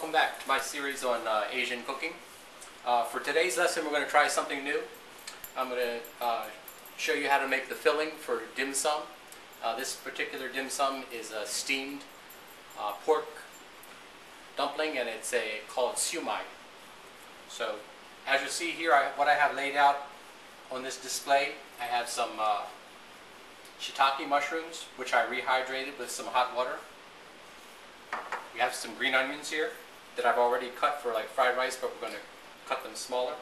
welcome back to my series on Asian cooking. For today's lesson we're going to try something new. I'm going to show you how to make the filling for dim sum. This particular dim sum is a steamed pork dumpling, and it's called Shiu Mai. So as you see here, what I have laid out on this display, I have some shiitake mushrooms which I rehydrated with some hot water. We have some green onions here that I've already cut for like fried rice, but we're going to cut them smaller.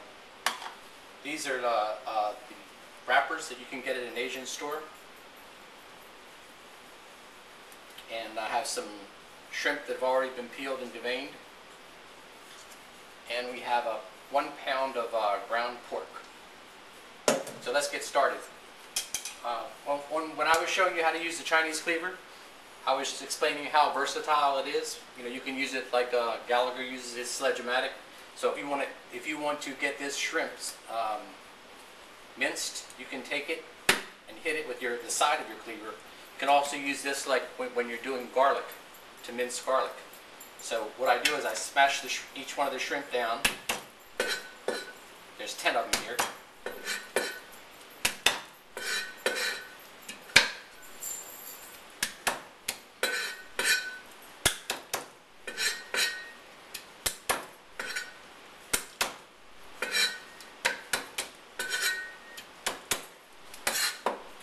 These are the wrappers that you can get at an Asian store. And I have some shrimp that have already been peeled and deveined. And we have 1 pound of ground pork. So let's get started. When I was showing you how to use the Chinese Cleaver, I was just explaining how versatile it is. You know, you can use it like Gallagher uses his sledge-o-matic. So if you want to get this shrimp minced, you can take it and hit it with the side of your cleaver. You can also use this like when you're doing garlic, to mince garlic. So what I do is I smash each one of the shrimp down. There's 10 of them here.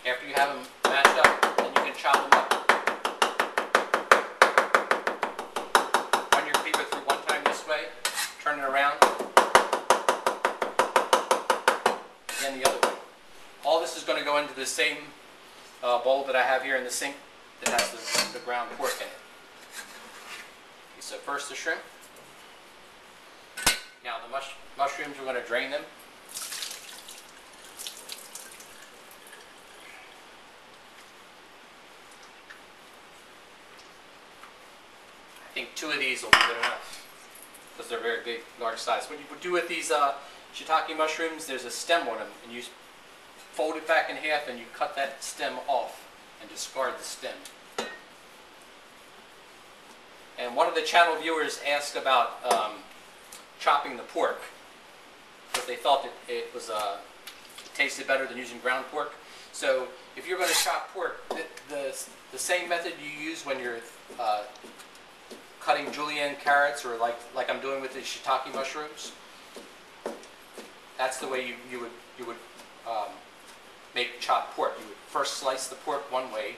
After you have them mashed up, then you can chop them up. Run your cleaver through one time this way, turn it around, then the other way. All this is going to go into the same bowl that I have here in the sink that has the ground pork in it. Okay, so first the shrimp. Now the mushrooms, we're going to drain them. I think 2 of these will be good enough because they're very big, large size. What you would do with these shiitake mushrooms, there's a stem on them, and you fold it back in half and you cut that stem off and discard the stem. And one of the channel viewers asked about chopping the pork, because they thought that it tasted better than using ground pork. So if you're going to chop pork, the same method you use when you're cutting julienne carrots, or like I'm doing with the shiitake mushrooms, that's the way you would make chopped pork. You would first slice the pork one way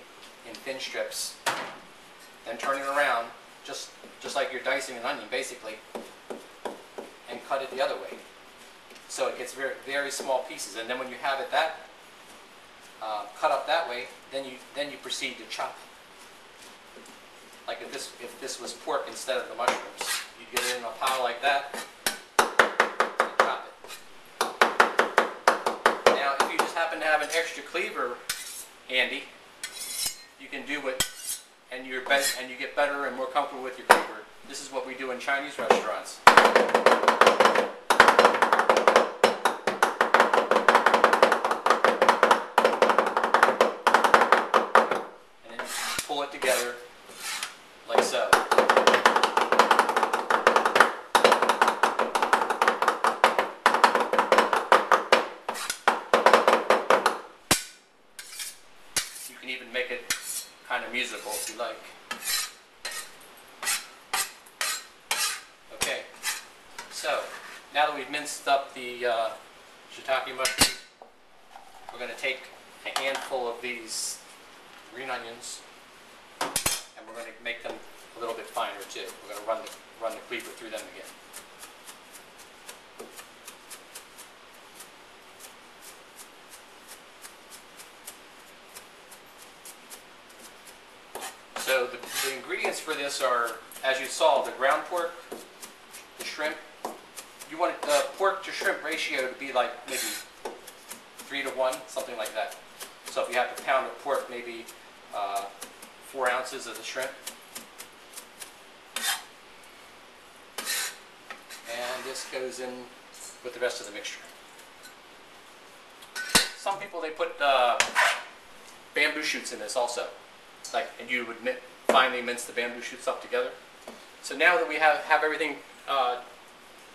in thin strips, then turn it around just like you're dicing an onion basically, and cut it the other way. So it gets very, very small pieces, and then when you have it cut up that way, then you proceed to chop. Like if this was pork instead of the mushrooms, you'd get it in a pile like that and chop it. Now, if you just happen to have an extra cleaver handy, you can do it, and you get better and more comfortable with your cleaver. This is what we do in Chinese restaurants. And then you pull it together like so. You can even make it kind of musical if you like. Okay, so now that we've minced up the shiitake mushrooms, we're going to take a handful of these green onions, and we're going to make them a little bit finer too. We're going to run the cleaver through them again. So the ingredients for this are, as you saw, the ground pork, the shrimp. You want the pork to shrimp ratio to be like maybe 3 to 1, something like that. So if you have a pound of pork, maybe 4 ounces of the shrimp. And this goes in with the rest of the mixture. Some people, they put bamboo shoots in this also. And you would finely mince the bamboo shoots up together. So now that we have everything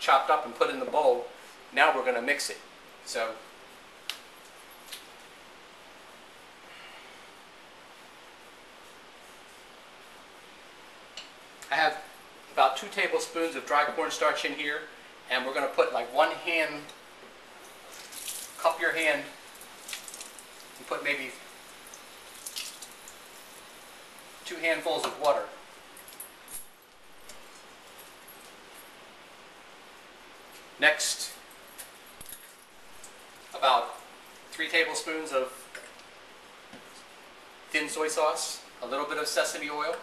chopped up and put in the bowl, now we're going to mix it. So I have about 2 tablespoons of dry cornstarch in here, and we're going to put like 1 hand, cup your hand, and put maybe 2 handfuls of water. Next, about 3 tablespoons of thin soy sauce, a little bit of sesame oil,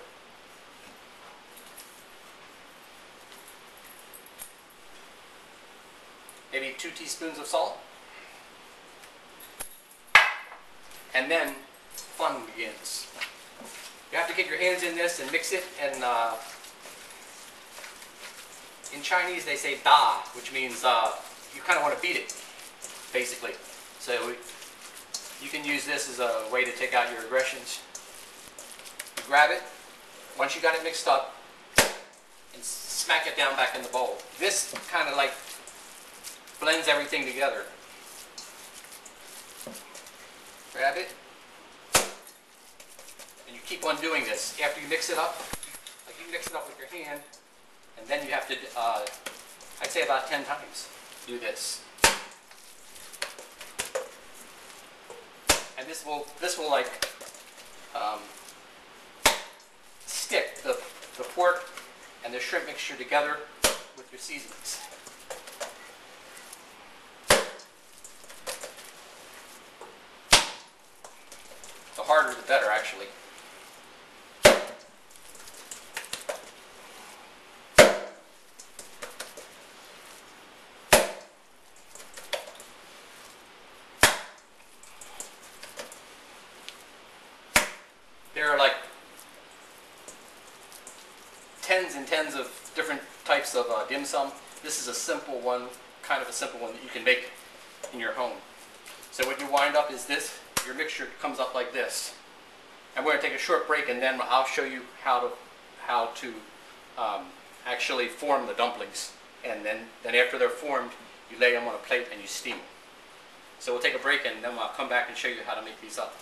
maybe 2 teaspoons of salt, and then fun begins. You have to get your hands in this and mix it, and in Chinese they say da, which means you kind of want to beat it, basically. So you can use this as a way to take out your aggressions. You grab it, once you got it mixed up, and smack it down back in the bowl. This kind of like blends everything together. Grab it, and you keep on doing this. After you mix it up, like you mix it up with your hand, and then you have to, I'd say about 10 times, do this. And this will like stick the pork and the shrimp mixture together with your seasonings. The harder the better, actually. There are like tens and tens of different types of dim sum. This is a simple one, kind of a simple one that you can make in your home. So what you wind up is this, your mixture comes up like this. And we're going to take a short break, and then I'll show you how to actually form the dumplings. And then after they're formed, you lay them on a plate and you steam them. So we'll take a break, and then I'll come back and show you how to make these up.